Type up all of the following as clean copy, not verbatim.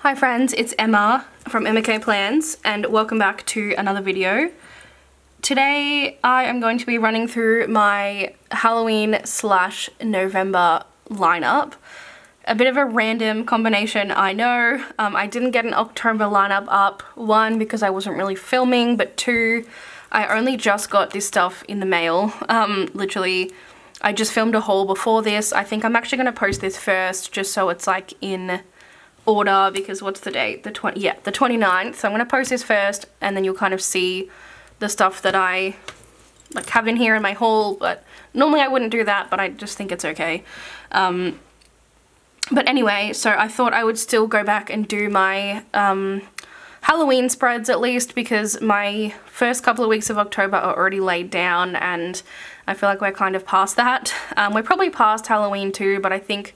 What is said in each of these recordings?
Hi friends, it's Emma from Emma K Plans and welcome back to another video. Today I am going to be running through my Halloween / November lineup. A bit of a random combination, I know. I didn't get an October lineup up, one, because I wasn't really filming, but two, I only just got this stuff in the mail. Literally, I just filmed a haul before this. I think I'm actually going to post this first just so it's like in order, because what's the date? The 29th. So I'm going to post this first and then you'll kind of see the stuff that I like have in here in my haul, but normally I wouldn't do that, but I just think it's okay. But anyway, so I thought I would still go back and do my Halloween spreads at least, because my first couple of weeks of October are already laid down and I feel like we're kind of past that. We're probably past Halloween too, but I think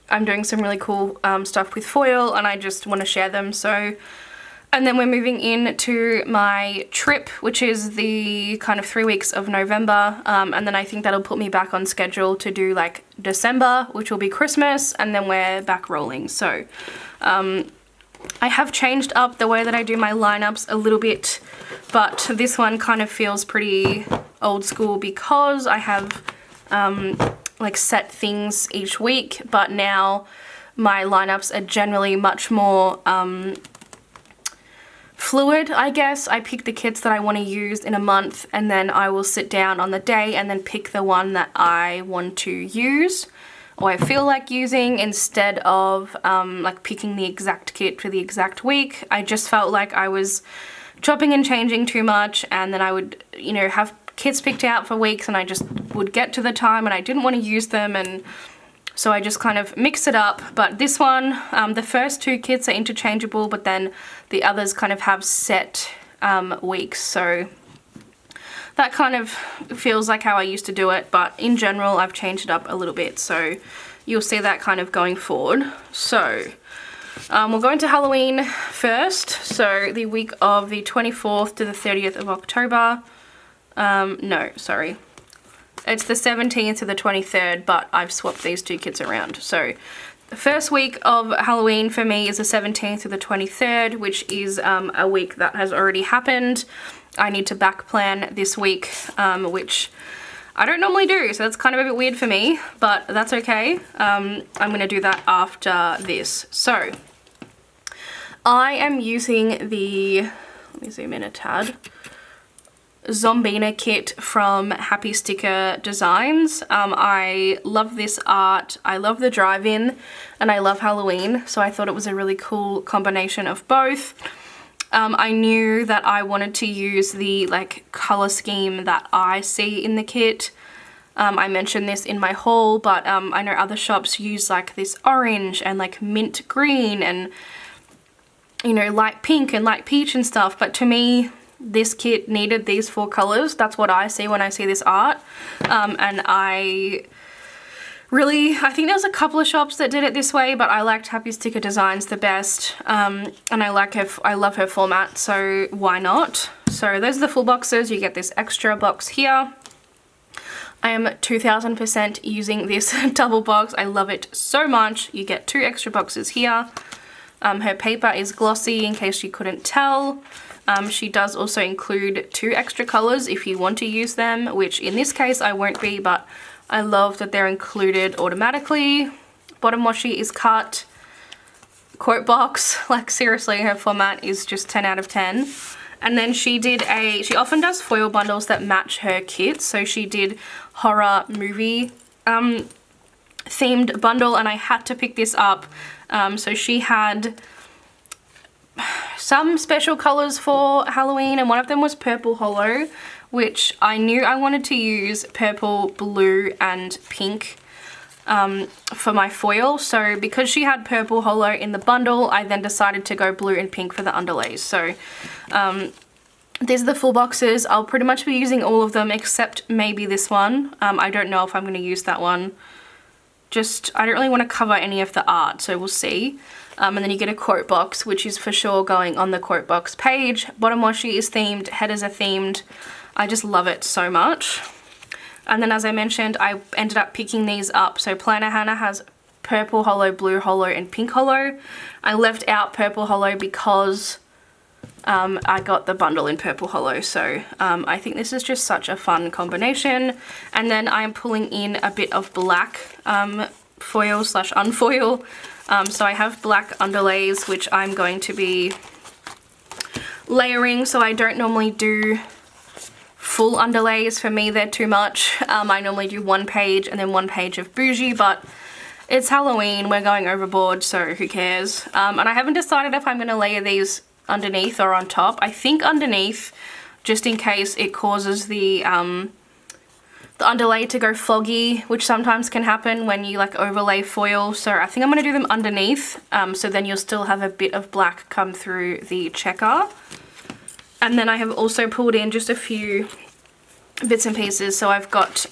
I'm doing some really cool stuff with foil and I just want to share them. So, and then we're moving into my trip, which is the kind of 3 weeks of November, and then I think that'll put me back on schedule to do like December, which will be Christmas, and then we're back rolling. So I have changed up the way that I do my lineups a little bit, but this one kind of feels pretty old school because I have like set things each week, but now my lineups are generally much more fluid, I guess. I pick the kits that I want to use in a month and then I will sit down on the day and then pick the one that I want to use or I feel like using, instead of like picking the exact kit for the exact week. I just felt like I was chopping and changing too much, and then I would, you know, have kits picked out for weeks and I just would get to the time and I didn't want to use them, and so I just kind of mix it up. But this one, the first two kits are interchangeable, but then the others kind of have set weeks, so that kind of feels like how I used to do it, but in general I've changed it up a little bit, so you'll see that kind of going forward. So we'll go into Halloween first, so the week of the 24th to the 30th of October. No, sorry. It's the 17th to the 23rd, but I've swapped these two kits around. So the first week of Halloween for me is the 17th to the 23rd, which is a week that has already happened. I need to back plan this week, which I don't normally do, so that's kind of a bit weird for me, but that's okay. I'm going to do that after this. So I am using the, let me zoom in a tad, Zombina kit from Happy Sticker Designs. I love this art, I love the drive-in, and I love Halloween, so I thought it was a really cool combination of both. I knew that I wanted to use the like color scheme that I see in the kit. I mentioned this in my haul, but I know other shops use like this orange and like mint green and, you know, light pink and light peach and stuff, but to me this kit needed these four colors. That's what I see when I see this art, and I think there's a couple of shops that did it this way, but I liked Happy Sticker Designs the best, and I love her format, so why not? So those are the full boxes. You get this extra box here. I am 2000% using this double box. I love it so much. You get two extra boxes here. Her paper is glossy, in case you couldn't tell. She does also include two extra colors if you want to use them, which in this case I won't be, but I love that they're included automatically. Bottom washi is cut. Quote box, like seriously, her format is just 10 out of 10. And then she often does foil bundles that match her kits. So she did horror movie themed bundle, and I had to pick this up. So she had some special colors for Halloween, and one of them was Purple Hollow, which I knew I wanted to use purple, blue, and pink for my foil. So because she had Purple Hollow in the bundle, I then decided to go blue and pink for the underlays. So these are the full boxes. I'll pretty much be using all of them except maybe this one. I don't know if I'm going to use that one. I don't really want to cover any of the art, so we'll see. And then you get a quote box, which is for sure going on the quote box page. Bottom washi is themed, headers are themed. I just love it so much. And then as I mentioned, I ended up picking these up. So Planner Hannah has Purple Holo, Blue Holo, and Pink Holo. I left out Purple Holo because I got the bundle in Purple Holo, so I think this is just such a fun combination. And then I'm pulling in a bit of black foil slash unfoil. So I have black underlays, which I'm going to be layering. So I don't normally do full underlays. For me, they're too much. I normally do 1 page and then 1 page of bougie, but it's Halloween, we're going overboard, so who cares? And I haven't decided if I'm going to layer these underneath or on top. I think underneath, just in case it causes the underlay to go foggy, which sometimes can happen when you like overlay foil. So I think I'm going to do them underneath, so then you'll still have a bit of black come through the checker. And then I have also pulled in just a few bits and pieces. So I've got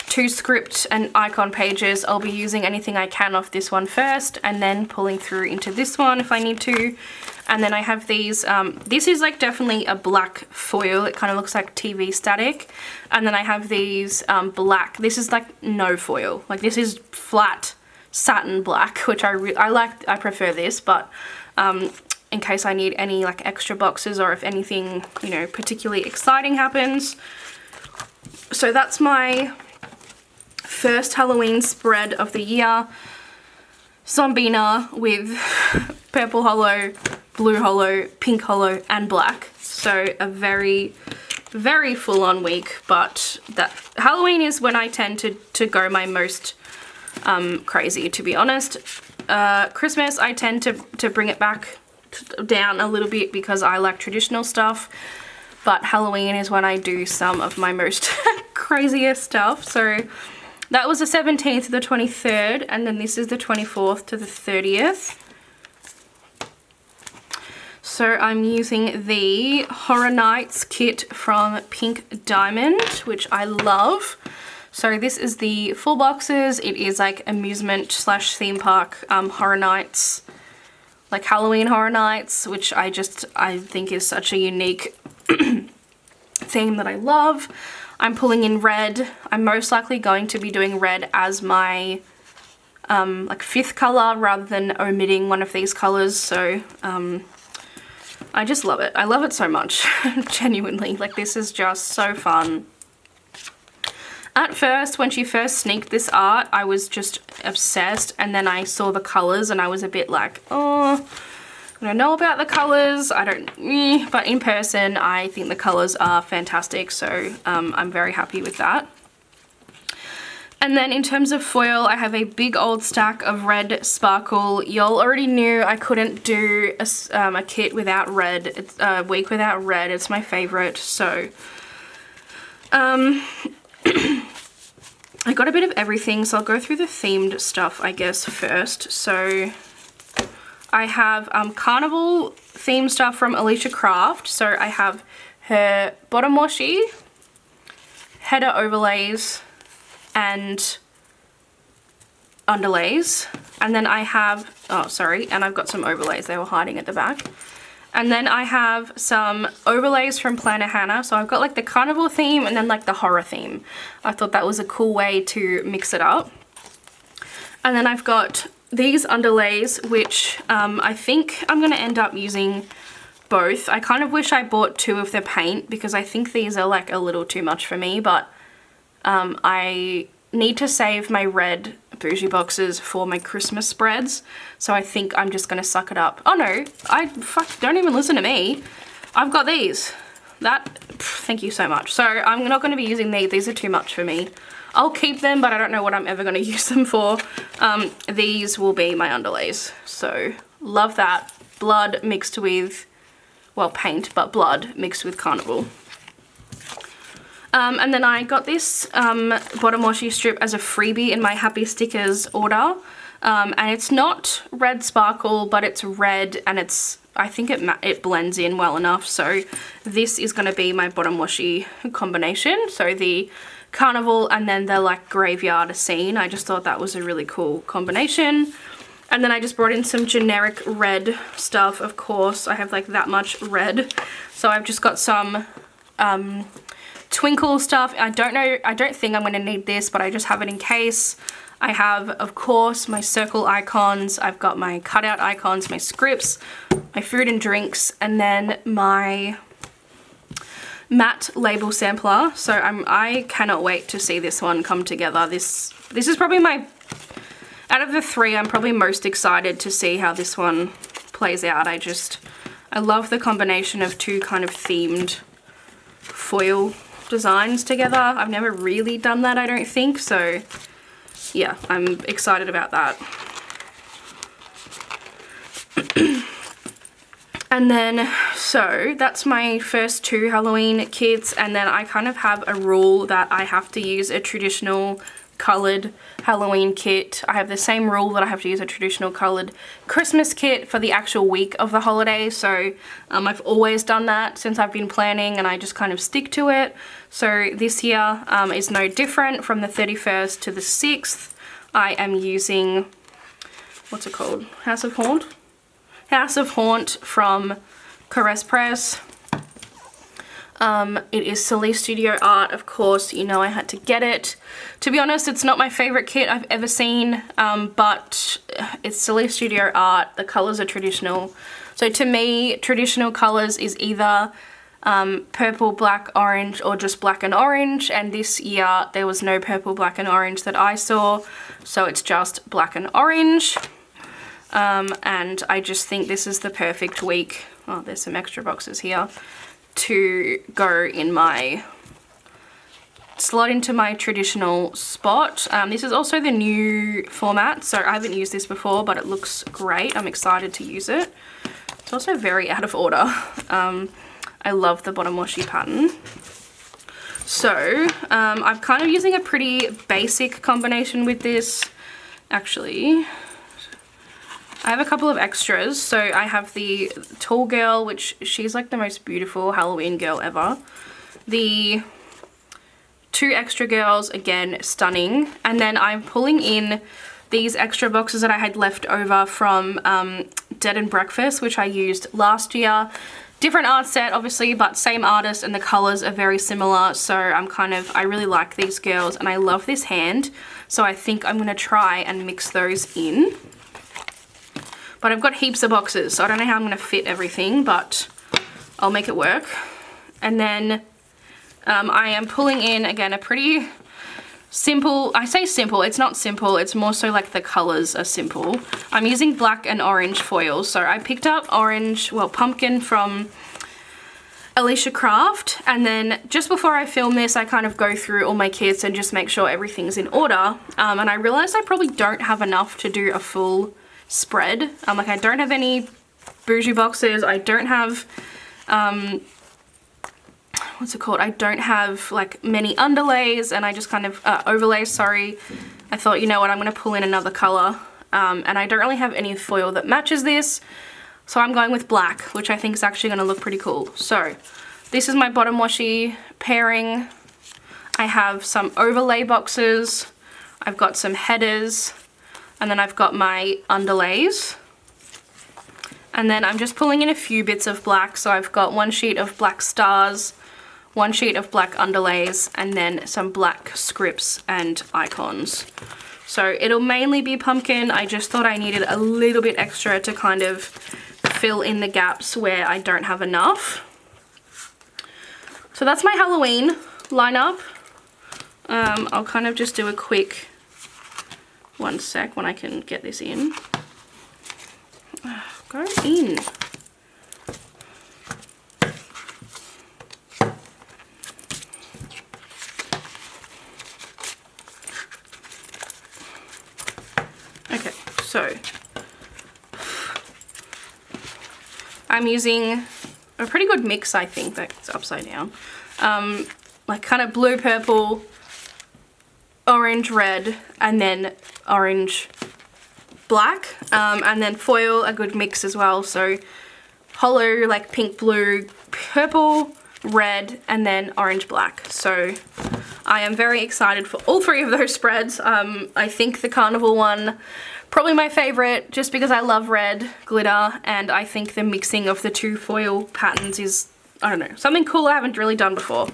2 script and icon pages. I'll be using anything I can off this one first and then pulling through into this one if I need to. And then I have these, this is like definitely a black foil. It kind of looks like TV static. And then I have these black, this is like no foil. Like this is flat satin black, which I prefer this, but in case I need any like extra boxes or if anything, you know, particularly exciting happens. So that's my first Halloween spread of the year. Zombina with Purple Holo, Blue Holo, Pink Holo, and black. So a very, very full-on week, but that Halloween is when I tend to go my most crazy, to be honest. Christmas, I tend to bring it back down a little bit because I like traditional stuff, but Halloween is when I do some of my most craziest stuff. So that was the 17th to the 23rd, and then this is the 24th to the 30th. So I'm using the Horror Nights kit from Pink Diamond, which I love. So this is the full boxes. It is like amusement slash theme park Horror Nights, like Halloween Horror Nights, which I think is such a unique theme that I love. I'm pulling in red. I'm most likely going to be doing red as my like 5th color rather than omitting one of these colors. So I just love it. I love it so much, genuinely. Like this is just so fun. At first, when she first sneaked this art, I was just obsessed, and then I saw the colors and I was a bit like, oh, I don't know about the colors, I don't, but in person I think the colors are fantastic, so I'm very happy with that. And then in terms of foil, I have a big old stack of red sparkle. Y'all already knew I couldn't do a kit without red. It's a week without red. It's my favorite. So I got a bit of everything, so I'll go through the themed stuff, I guess, first. So I have carnival themed stuff from Alicia Craft. So I have her bottom washi, header overlays, and underlays. And then I have, oh sorry, and I've got some overlays, they were hiding at the back. And then I have some overlays from Planner Hannah. So I've got like the carnival theme and then like the horror theme. I thought that was a cool way to mix it up. And then I've got these underlays, which I think I'm gonna end up using both. I kind of wish I bought 2 of the paint because I think these are like a little too much for me, but I need to save my red bougie boxes for my Christmas spreads, so I think I'm just gonna suck it up. Oh no, don't even listen to me. I've got these. Thank you so much. So I'm not gonna be using these are too much for me. I'll keep them, but I don't know what I'm ever gonna use them for. These will be my underlays. So love that. Blood mixed with, well, paint, but blood mixed with carnival. And then I got this bottom washi strip as a freebie in my Happy Stickers order. And it's not red sparkle, but it's red, and I think it blends in well enough. So this is going to be my bottom washi combination. So the carnival and then the like graveyard scene. I just thought that was a really cool combination. And then I just brought in some generic red stuff, of course. I have like that much red. So I've just got some twinkle stuff. I don't think I'm going to need this, but I just have it in case. I have, of course, my circle icons. I've got my cutout icons, my scripts, my food and drinks, and then my matte label sampler. So I cannot wait to see this one come together. This is probably out of the three, I'm probably most excited to see how this one plays out. I love the combination of two kind of themed foil designs together. I've never really done that, I don't think, so yeah, I'm excited about that. And then, so that's my first two Halloween kits, and then I kind of have a rule that I have to use a traditional colored Halloween kit. I have the same rule that I have to use a traditional colored Christmas kit for the actual week of the holiday. So I've always done that since I've been planning, and I just kind of stick to it. So this year is no different. From the 31st to the 6th, I am using, what's it called? House of Haunt? House of Haunt from Caress Press. It is Soleil Studio Art, of course, you know I had to get it. To be honest, it's not my favorite kit I've ever seen, but it's Soleil Studio Art. The colors are traditional. So to me, traditional colors is either purple, black, orange, or just black and orange, and this year there was no purple, black, and orange that I saw, so it's just black and orange. And I just think this is the perfect week. Oh, there's some extra boxes here to go in my slot into my traditional spot. This is also the new format, so I haven't used this before, but it looks great. I'm excited to use it. It's also very out of order. I love the bottom washi pattern. So I'm kind of using a pretty basic combination with this. Actually, I have a couple of extras. So I have the Tall Girl, which she's like the most beautiful Halloween girl ever. The two extra girls, again, stunning. And then I'm pulling in these extra boxes that I had left over from Dead and Breakfast, which I used last year. Different art set, obviously, but same artist, and the colors are very similar. So I really like these girls, and I love this hand. So I think I'm gonna try and mix those in. But I've got heaps of boxes, so I don't know how I'm gonna fit everything, but I'll make it work. And then I am pulling in, again, a pretty simple, I say simple, it's not simple, it's more so like the colors are simple. I'm using black and orange foils. So I picked up orange, well, pumpkin from Alicia Craft, and then just before I film this, I kind of go through all my kits and just make sure everything's in order. And I realized I probably don't have enough to do a full spread. Like, I don't have any bougie boxes, I don't have what's it called? I don't have like many underlays, and I just kind of overlays, sorry. I thought, you know what, I'm gonna pull in another color, and I don't really have any foil that matches this, so I'm going with black, which I think is actually gonna look pretty cool. So this is my bottom washi pairing. I have some overlay boxes, I've got some headers, and then I've got my underlays. And then I'm just pulling in a few bits of black. So I've got one sheet of black stars, one sheet of black underlays, and then some black scripts and icons. So it'll mainly be pumpkin. I just thought I needed a little bit extra to kind of fill in the gaps where I don't have enough. So that's my Halloween lineup. I'll kind of just do a quick, one sec when I can get this in. Go in. Okay, so I'm using a pretty good mix, I think. That's upside down. Like kind of blue, purple, orange, red, and then orange, black, and then foil, a good mix as well. So hollow, like pink, blue, purple, red, and then orange, black. So I am very excited for all three of those spreads. I think the carnival one, probably my favorite, just because I love red glitter, and I think the mixing of the two foil patterns is, I don't know, something cool I haven't really done before.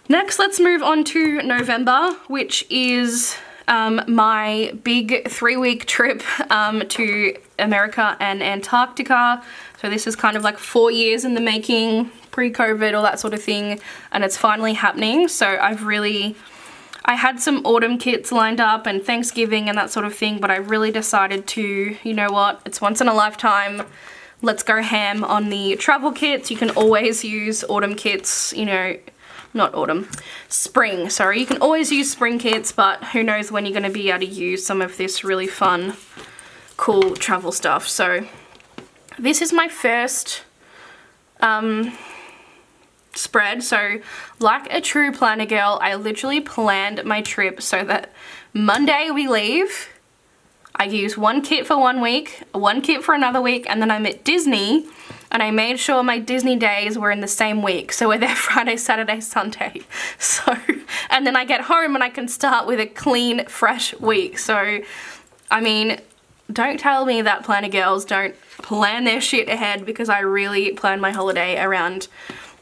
Next, let's move on to November, which is my big 3-week trip to America and Antarctica. So this is kind of like 4 years in the making, pre-COVID, all that sort of thing, and it's finally happening. So I had some autumn kits lined up and Thanksgiving and that sort of thing, but I really decided to, you know what, it's once in a lifetime. Let's go ham on the travel kits. You can always use autumn kits, you know, not autumn, spring, sorry. You can always use spring kits, but who knows when you're going to be able to use some of this really fun, cool travel stuff. So this is my first spread. So like a true planner girl, I literally planned my trip so that Monday we leave, I use one kit for 1 week, one kit for another week, and then I'm at Disney, and I made sure my Disney days were in the same week. So we're there Friday, Saturday, Sunday. So, and then I get home and I can start with a clean, fresh week. So, I mean, don't tell me that planner girls don't plan their shit ahead, because I really plan my holiday around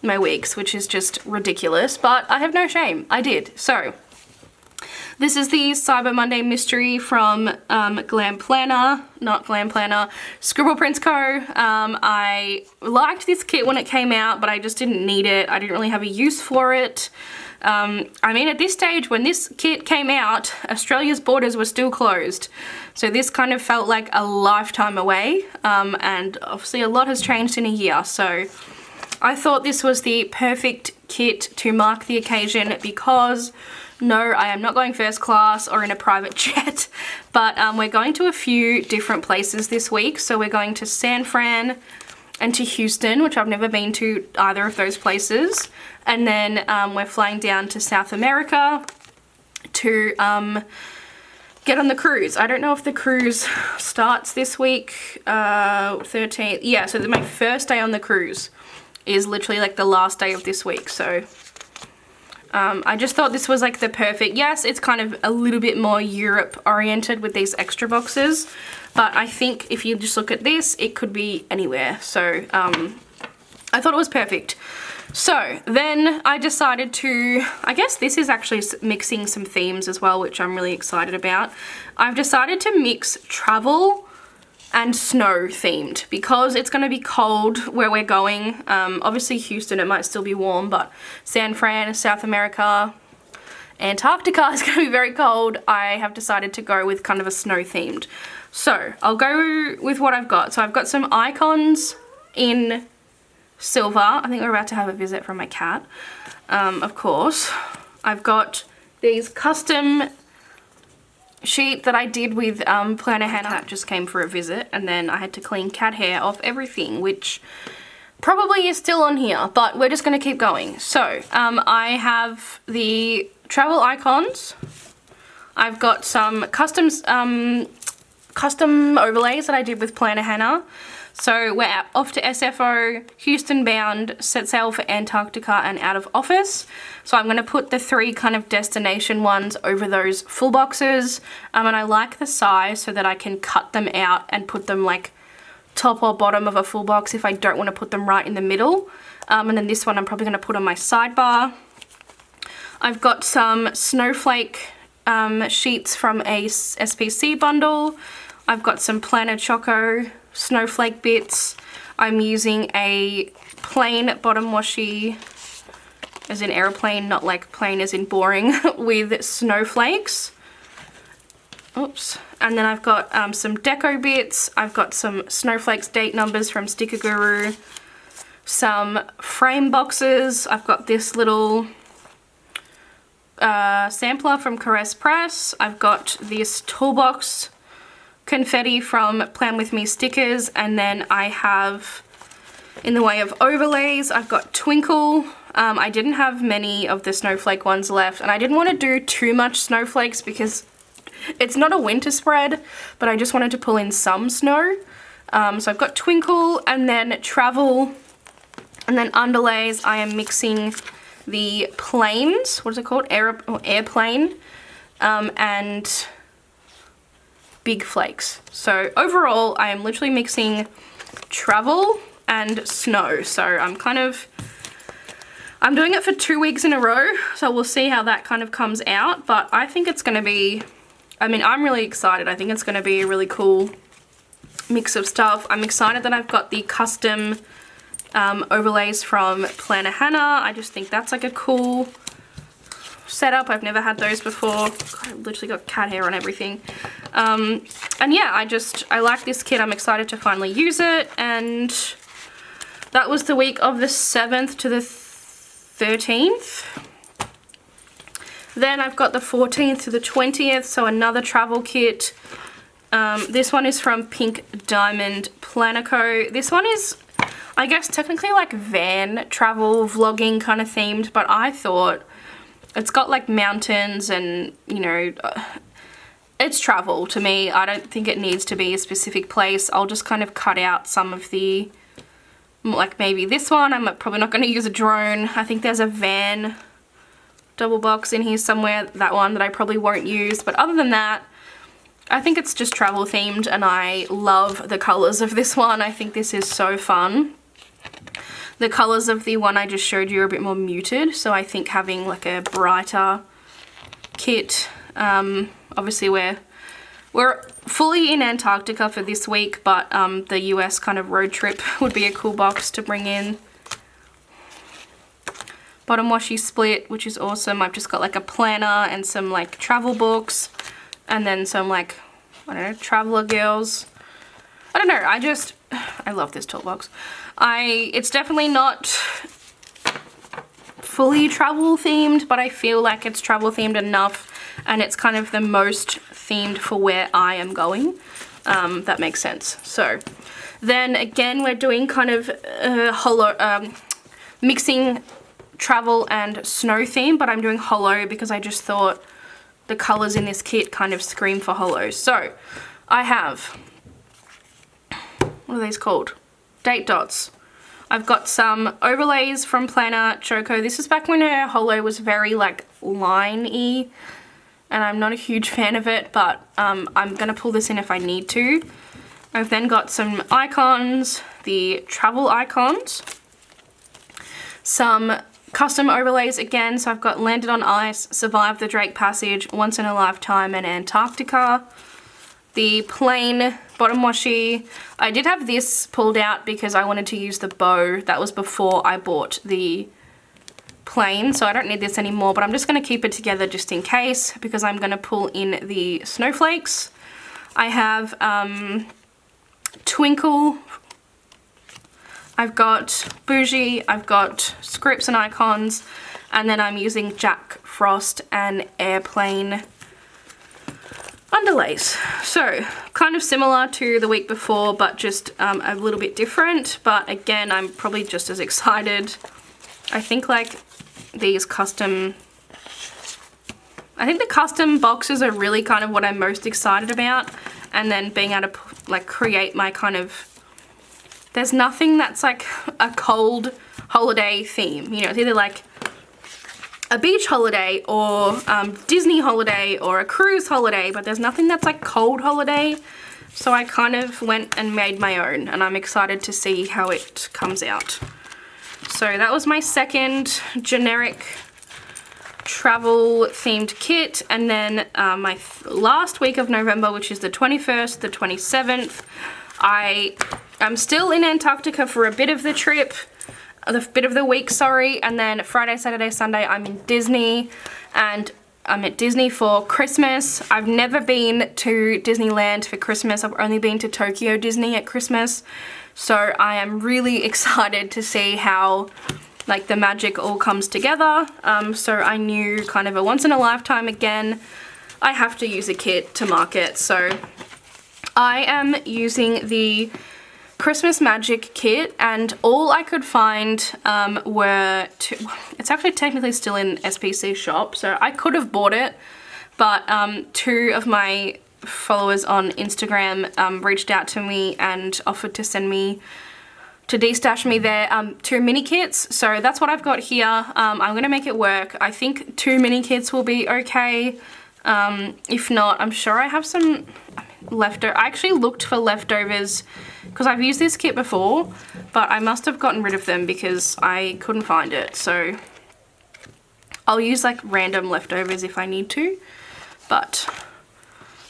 my weeks, which is just ridiculous, but I have no shame. I did. So this is the Cyber Monday mystery from Glam Planner, not Glam Planner, Scribble Prints Co. I liked this kit when it came out, but I just didn't need it. I didn't really have a use for it. I mean, at this stage, when this kit came out, Australia's borders were still closed. So this kind of felt like a lifetime away, and obviously a lot has changed in a year. So I thought this was the perfect kit to mark the occasion, because no, I am not going first class or in a private jet, but we're going to a few different places this week. So we're going to San Fran and to Houston, which I've never been to either of those places. And then we're flying down to South America to get on the cruise. I don't know if the cruise starts this week, 13th. Yeah, so my first day on the cruise is literally like the last day of this week. So I just thought this was like the perfect, yes, it's kind of a little bit more Europe oriented with these extra boxes, but I think if you just look at this, it could be anywhere. So I thought it was perfect. So then I decided to, I guess this is actually mixing some themes as well, which I'm really excited about. I've decided to mix travel and snow themed, because it's going to be cold where we're going. Obviously Houston, it might still be warm, but San Fran, South America, Antarctica is going to be very cold. I have decided to go with kind of a snow themed. So I'll go with what I've got. So I've got some icons in silver. I think we're about to have a visit from my cat. Of course, I've got these custom sheet that I did with Planner Hannah. Cat just came for a visit, and then I had to clean cat hair off everything, which probably is still on here, but we're just going to keep going. So I have the travel icons. I've got some custom overlays that I did with Planner Hannah. So we're off to SFO, Houston bound, set sail for Antarctica and out of office. So I'm going to put the 3 kind of destination ones over those full boxes. And I like the size so that I can cut them out and put them like top or bottom of a full box if I don't want to put them right in the middle. And then this one I'm probably going to put on my sidebar. I've got some snowflake sheets from a SPC bundle. I've got some Planner Choco snowflake bits. I'm using a plain bottom washi, as in aeroplane, not like plain as in boring, with snowflakes. Oops. And then I've got some deco bits. I've got some snowflakes date numbers from Sticker Guru. Some frame boxes. I've got this little sampler from Caress Press. I've got this toolbox confetti from Plan With Me stickers, and then I have, in the way of overlays, I've got Twinkle. I didn't have many of the snowflake ones left, and I didn't want to do too much snowflakes because it's not a winter spread, but I just wanted to pull in some snow. So I've got Twinkle, and then travel, and then underlays. I am mixing the planes, what is it called, airplane, and big flakes. So overall, I am literally mixing travel and snow. So I'm doing it for 2 weeks in a row, so we'll see how that kind of comes out, but I think it's going to be I mean, I'm really excited. I think it's going to be a really cool mix of stuff. I'm excited that I've got the custom overlays from Planner Hannah. I just think that's like a cool setup. I've never had those before. God, I've literally got cat hair on everything. And yeah, I like this kit. I'm excited to finally use it. And that was the week of the 7th to the 13th. Then I've got the 14th to the 20th, so another travel kit. This one is from Pink Diamond Planner Co. This one is, I guess, technically like van travel vlogging kind of themed, but I thought it's got like mountains and, you know, it's travel to me. I don't think it needs to be a specific place. I'll just kind of cut out some of the, like maybe this one. I'm probably not going to use a drone. I think there's a van double box in here somewhere, that one that I probably won't use. But other than that, I think it's just travel themed, and I love the colors of this one. I think this is so fun. The colors of the one I just showed you are a bit more muted, so I think having like a brighter kit, obviously we're fully in Antarctica for this week, but the US kind of road trip would be a cool box to bring in. Bottom washi split, which is awesome. I've just got like a planner and some like travel books, and then some like, I don't know, traveler girls. I don't know, I love this toolbox. It's definitely not fully travel themed, but I feel like it's travel themed enough, and it's kind of the most themed for where I am going. That makes sense. So then again, we're doing kind of mixing travel and snow theme, but I'm doing holo because I just thought the colors in this kit kind of scream for holo. So I have, what are these called? Date dots. I've got some overlays from Planner Choco. This is back when her holo was very like line-y, and I'm not a huge fan of it, but I'm gonna pull this in if I need to. I've then got some icons, the travel icons, some custom overlays again. So I've got Landed on Ice, Survived the Drake Passage, Once in a Lifetime, and Antarctica. The plain bottom washi. I did have this pulled out because I wanted to use the bow. That was before I bought the plain, so I don't need this anymore, but I'm just going to keep it together just in case, because I'm going to pull in the snowflakes. I have Twinkle, I've got Bougie, I've got scripts and icons, and then I'm using Jack Frost and Airplane underlays. So kind of similar to the week before, but just a little bit different. But again, I'm probably just as excited. I think like these custom, I think the custom boxes are really kind of what I'm most excited about. And then being able to like create my kind of, there's nothing that's like a cold holiday theme. You know, it's either like a beach holiday or Disney holiday or a cruise holiday, but there's nothing that's like cold holiday. So I kind of went and made my own, and I'm excited to see how it comes out. So that was my second generic travel themed kit. And then my last week of November, which is the 21st, the 27th, I'm still in Antarctica for a bit of the trip, a bit of the week, sorry, and then Friday, Saturday, Sunday I'm in Disney, and I'm at Disney for Christmas. I've never been to Disneyland for Christmas. I've only been to Tokyo Disney at Christmas, so I am really excited to see how like the magic all comes together. So I knew kind of a once in a lifetime again, I have to use a kit to market. So I am using the Christmas Magic kit, and all I could find were two. It's actually technically still in SPC shop, so I could have bought it, but two of my followers on Instagram reached out to me and offered to send me, to destash me their 2 mini kits. So that's what I've got here. I'm gonna make it work. I think 2 mini kits will be okay. If not, I'm sure I have some leftover. I actually looked for leftovers because I've used this kit before, but I must have gotten rid of them because I couldn't find it. So I'll use like random leftovers if I need to, but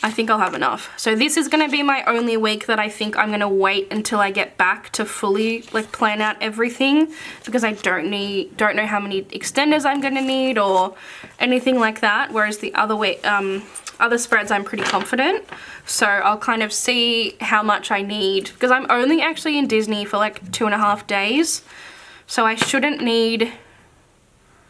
I think I'll have enough. So this is gonna be my only week that I think I'm gonna wait until I get back to fully like plan out everything, because I don't know how many extenders I'm gonna need or anything like that. Whereas the other week, other spreads I'm pretty confident. So I'll kind of see how much I need, because I'm only actually in Disney for like 2.5 days. So I shouldn't need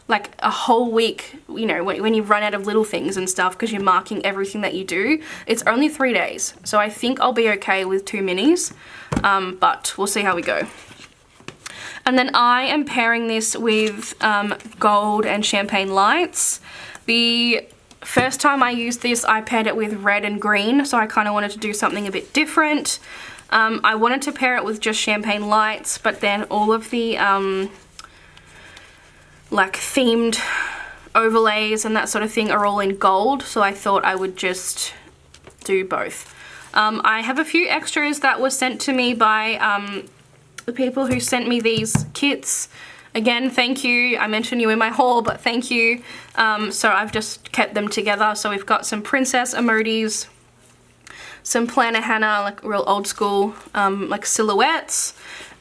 like a whole week, you know, when you run out of little things and stuff because you're marking everything that you do. It's only 3 days. So I think I'll be okay with 2 minis, but we'll see how we go. And then I am pairing this with gold and champagne lights. The first time I used this, I paired it with red and green, so I kind of wanted to do something a bit different. I wanted to pair it with just champagne lights, but then all of the like themed overlays and that sort of thing are all in gold, so I thought I would just do both. I have a few extras that were sent to me by the people who sent me these kits. Again, thank you. I mentioned you in my haul, but thank you. So I've just kept them together. So we've got some princess emojis, some Planner Hannah, like real old school, like silhouettes.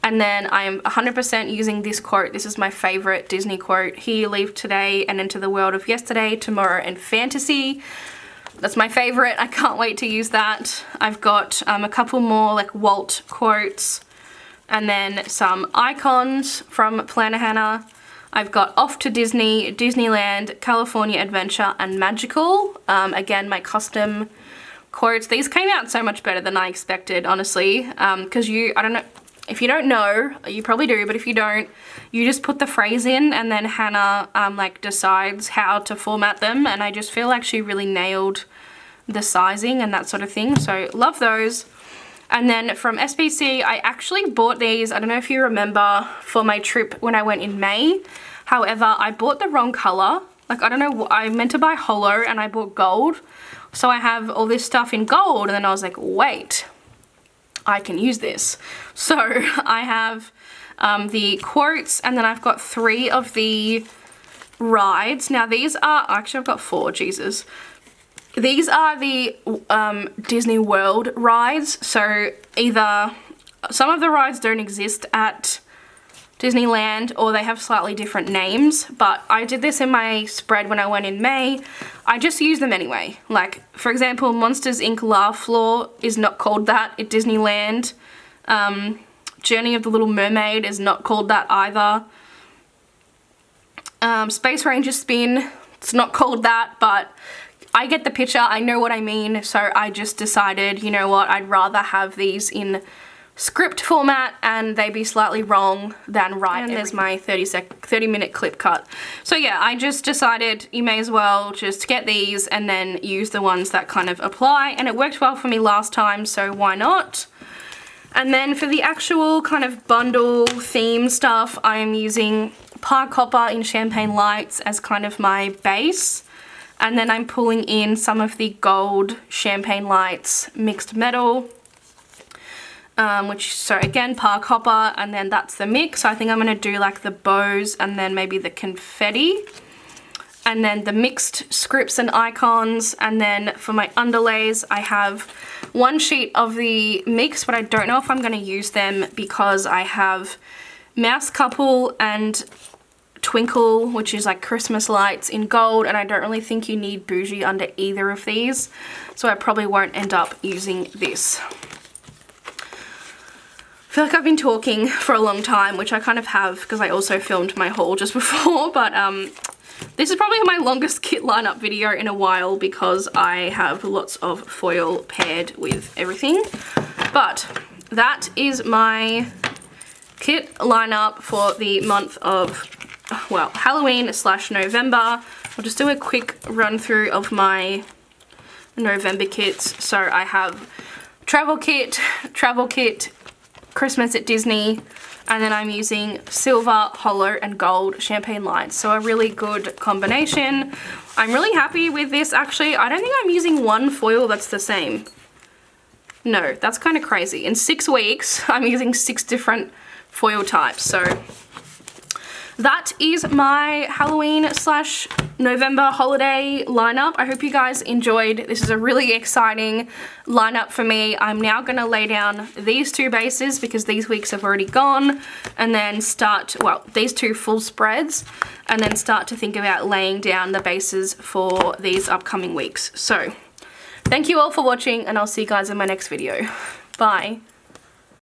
And then I am 100% using this quote. This is my favorite Disney quote. Here you leave today and into the world of yesterday, tomorrow, and fantasy. That's my favorite. I can't wait to use that. I've got a couple more like Walt quotes, and then some icons from Planner Hannah. I've got Off to Disney, Disneyland, California Adventure, and Magical. Again, my custom quotes. These came out so much better than I expected, honestly, because I don't know, if you don't know, you probably do, but if you don't, you just put the phrase in and then Hannah like decides how to format them, and I just feel like she really nailed the sizing and that sort of thing, so love those. And then from SPC, I actually bought these, I don't know if you remember, for my trip when I went in May. However, I bought the wrong color. Like, I don't know, I meant to buy holo and I bought gold. So I have all this stuff in gold, and then I was like, wait, I can use this. So I have the quotes, and then I've got 3 of the rides. Now these are, actually I've got 4, Jesus. These are the Disney World rides. So either some of the rides don't exist at Disneyland, or they have slightly different names, but I did this in my spread when I went in May. I just use them anyway. Like, for example, Monsters Inc. Laugh Floor is not called that at Disneyland. Journey of the Little Mermaid is not called that either. Space Ranger Spin, it's not called that, but I get the picture, I know what I mean, so I just decided, you know what, I'd rather have these in script format and they be slightly wrong than write. And there's my 30-minute clip cut. So yeah, I just decided you may as well just get these and then use the ones that kind of apply, and it worked well for me last time, so why not? And then for the actual kind of bundle theme stuff, I am using Park Hopper in Champagne Lights as kind of my base. And then I'm pulling in some of the gold Champagne Lights mixed metal, so again, Park Hopper, and then that's the mix. So I think I'm going to do like the bows and then maybe the confetti. And then the mixed scripts and icons. And then for my underlays, I have 1 sheet of the mix, but I don't know if I'm going to use them because I have Mouse Couple and Twinkle, which is like Christmas lights in gold, and I don't really think you need bougie under either of these, so I probably won't end up using this. I feel like I've been talking for a long time, which I kind of have because I also filmed my haul just before, but this is probably my longest kit lineup video in a while because I have lots of foil paired with everything. But that is my kit lineup for the month of, well, Halloween/November. I'll just do a quick run through of my November kits. So I have travel kit, Christmas at Disney, and then I'm using silver, holo, and gold champagne lights. So a really good combination. I'm really happy with this actually. I don't think I'm using 1 foil that's the same. No, that's kind of crazy. In 6 weeks, I'm using 6 different foil types. So that is my Halloween / November holiday lineup. I hope you guys enjoyed. This is a really exciting lineup for me. I'm now going to lay down these 2 bases because these weeks have already gone, and then start, well, these 2 full spreads, and then start to think about laying down the bases for these upcoming weeks. So thank you all for watching, and I'll see you guys in my next video. Bye.